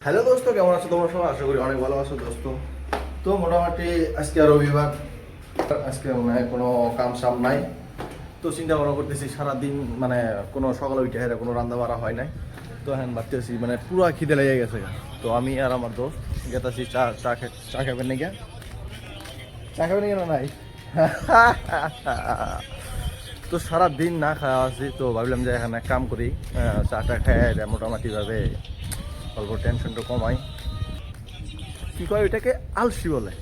Hello দোস্ত, কেমন আছো তোমরা সবাই? আশা করি অনেক ভালো আছো দোস্ত। তো মোটামুটি আজকে রবিবার, আজকে মানে কোনো কাম সাম নাই। তো চিন্তা ভাবনা করতেছি সারাদিন মানে কোনো সকালে উঠে হেরে কোনো রান্না বাড়া হয় নাই। তো হ্যাঁ ভাবতেছি মানে পুরো খিদে লেগে গেছে। তো আমি আর আমার দোস্ত গেতাছি চা খাবেন নাকি? চা খাবেন নাকি? না নাই তো সারাদিন না খাওয়া আছি, তো ভাবলাম যে এখানে কাম করি, চাটা খাই মোটামুটিভাবে অল্প টেনশনটা কমাই। কী কয় ওইটাকে আলসি বলে।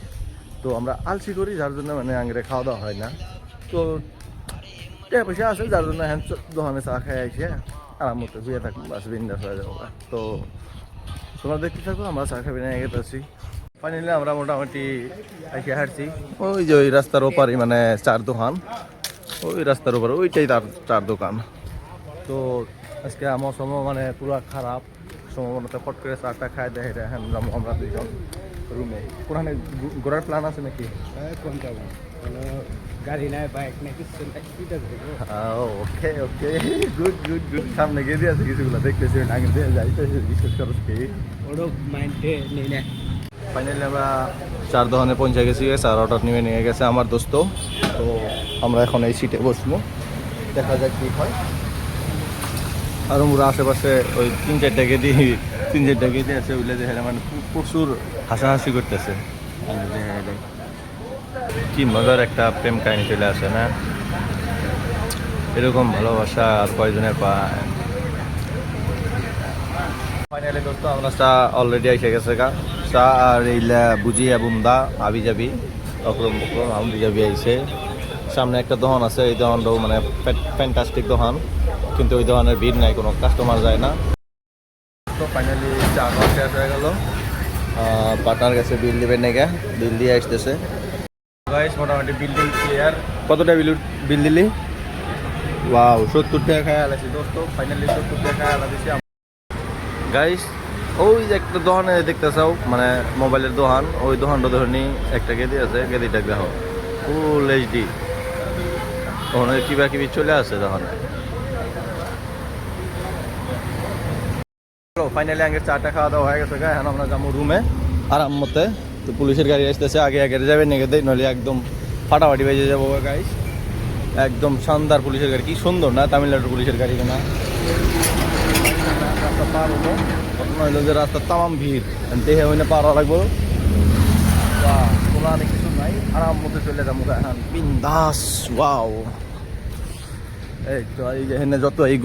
তো আমরা আলসি করি, যার জন্য মানে আঙেরে খাওয়া দাওয়া হয় না। তো টাকা পয়সা আছে যার জন্য হ্যাঁ দোকানে চা খাই আইসে আরাম মতো শুয়ে থাকবো, বাস বিন্দাস হয়ে যাবো। তো তোমরা দেখতে থাকো, আমরা চা খাবি না গেতেছি। ফাইনালি আমরা মোটামুটি এসে হাঁটছি ওই যে ওই রাস্তার ওপারই মানে চার দোকান, ওই রাস্তার উপরে ওইটাই তার চার দোকান। তো আজকে আমার সময় মানে পুরো খারাপ, সম্ভাবনাটা ফট করে চারটা খাই দেয় এটা। হ্যাঁ আমরা দুইজন রুমে কোরআনে ঘোরার প্ল্যান আছে নাকি? কোন যাবো গাড়ি নাই, বাইক নাই, কিছু ওকে ওকে, গুড গুড গুড। সামনে গিয়ে দিয়ে আছে কিছুগুলো দেখতেছি, আগে দিয়ে যাইতেছে বিশেষ করে ওরও মাইন্ডে নেই না। ফাইনালি আমরা চার দোকানে পৌঁছে গেছি, চার অর্ডার নিয়ে গেছে আমার দোস্ত। তো আমরা এখন এই সিটে বসবো, দেখা যাক কী হয়। আর আমরা আশেপাশে ওই তিন চারটা গেদি আছে, ওইগুলো দেখে মানে প্রচুর হাসাহাসি করতেছে। কি মজার একটা প্রেম কাহিনী চলে আসে না? এরকম ভালোবাসা আর কয়জনের পায়। ফাইনালি দোস্ত আমরা চা অলরেডি এসে গেছে গা। চা আর এইলা বুঝিয়া বুন্দা আবি যাবি অক্রম বক্রম আমদি যাবি আইসে। সামনে একটা দোকান আছে, এই দোকানটাও মানে ফ্যান্টাস্টিক দোকান, কিন্তু ওই দোকানের ভিড় নাই, কোনো কাস্টমার যায় না। তো ফাইনালি চা খাওয়া শেষ হয়ে গেল, পার্টনার গেছে বিল দিবেন নাকি, বিল দিয়ে আসতেছে। গাইস মোটামুটি বিল্ডিং ক্লিয়ার। কতটা বিল দিলি? ওয়াও, 70 টাকা খায় আলাইছি দোস্ত। ফাইনালি 70 টাকা খায় আলাইছি গাইস। ওই যে একটা দোকানে দেখতে চাও মানে মোবাইলের দোকান, ওই দোকানটা ধরনি একটা গেদি আছে, গেদিটা দেখো ফুল এইচডি, ওখানে কিবা কিবি চলে আসে দোকানে। ফাইনালি আগে চাটা খাওয়া দাওয়া হয়ে গেছে, এখন আমরা যাবো রুমে আরাম মতে। তো পুলিশের গাড়ি আসতেছে, আগে আগে যাবে নেগে দেয়, নইলে একদম ফাটাফাটি বেজে যাবো গাইস। একদম শানদার পুলিশের গাড়ি, কি সুন্দর না তামিলনাড়ুর পুলিশের গাড়ি না? রাস্তা পার হবো, ঘটনা হইলো যে রাস্তার তামাম ভিড়, দেখে ওইনে পার হওয়া লাগবো। কোনো অনেক কিছু নাই, আরাম মতে চলে যাবো এখন বিন্দাস। ওয়াও, এই তো এই যে এখানে যত এই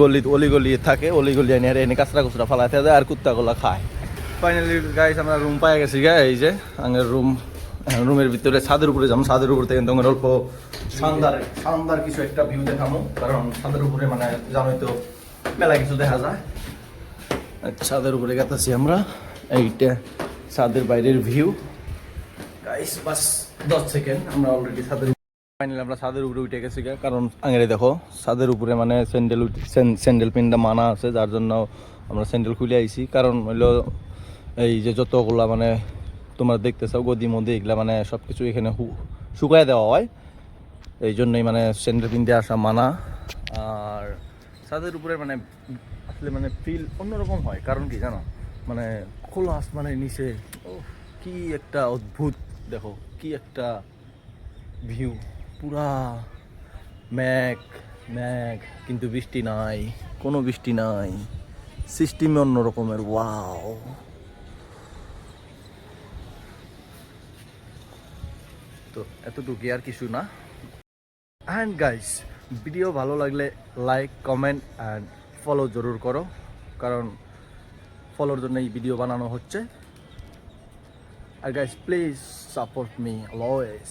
অলি থাকে, অলিগলি এনে কাঁচরা কুচরা ফালাইতে যায় আর কুত্তাগুলা খায়। ফাইনালি গাইস আমরা রুম পাই গেছি গা, এই যে আগের রুমের ভিতরে ছাদের উপরে যাবো। ছাদের উপর থেকে তোমার অল্প শানদার কিছু একটা ভিউ দেখাবো, কারণ ছাদের উপরে মানে জানোই তো মেলা কিছু দেখা যায়। ছাদের উপরে গেতেছি আমরা, এইটা ছাদের বাইরের ভিউ গাইস। বাস 10 সেকেন্ড আমরা অলরেডি ছাদের ফাইনালি আমরা ছাদের উপরে উঠে গেছি, কারণ আঙেরে দেখো ছাদের উপরে মানে স্যান্ডেল পিনটা মানা আছে, যার জন্য আমরা স্যান্ডেল খুলে আইছি। কারণ হইলো এই যে যতগুলা মানে তোমরা দেখতে চাও গদি মধ্যে এগুলা মানে সব কিছু এখানে শুকায় দেওয়া হয়, এই জন্যই মানে স্যান্ডেল পিনতে আসা মানা। আর ছাদের উপরে মানে আসলে মানে ফিল অন্যরকম হয়, কারণ কি জানো, মানে খোলা আসমানের নিচে কি একটা অদ্ভুত, দেখো কি একটা ভিউ, পুরা ম্যাঘ কিন্তু বৃষ্টি নাই, কোনো বৃষ্টি নাই, সিস্টেমে অন্য রকমের। ওয়াও, তো এতটুকু আর কিছু না। অ্যান্ড গাইস, ভিডিও ভালো লাগলে লাইক কমেন্ট অ্যান্ড ফলো জরুর করো, কারণ ফলোর জন্য এই ভিডিও বানানো হচ্ছে। আর guys please support me always.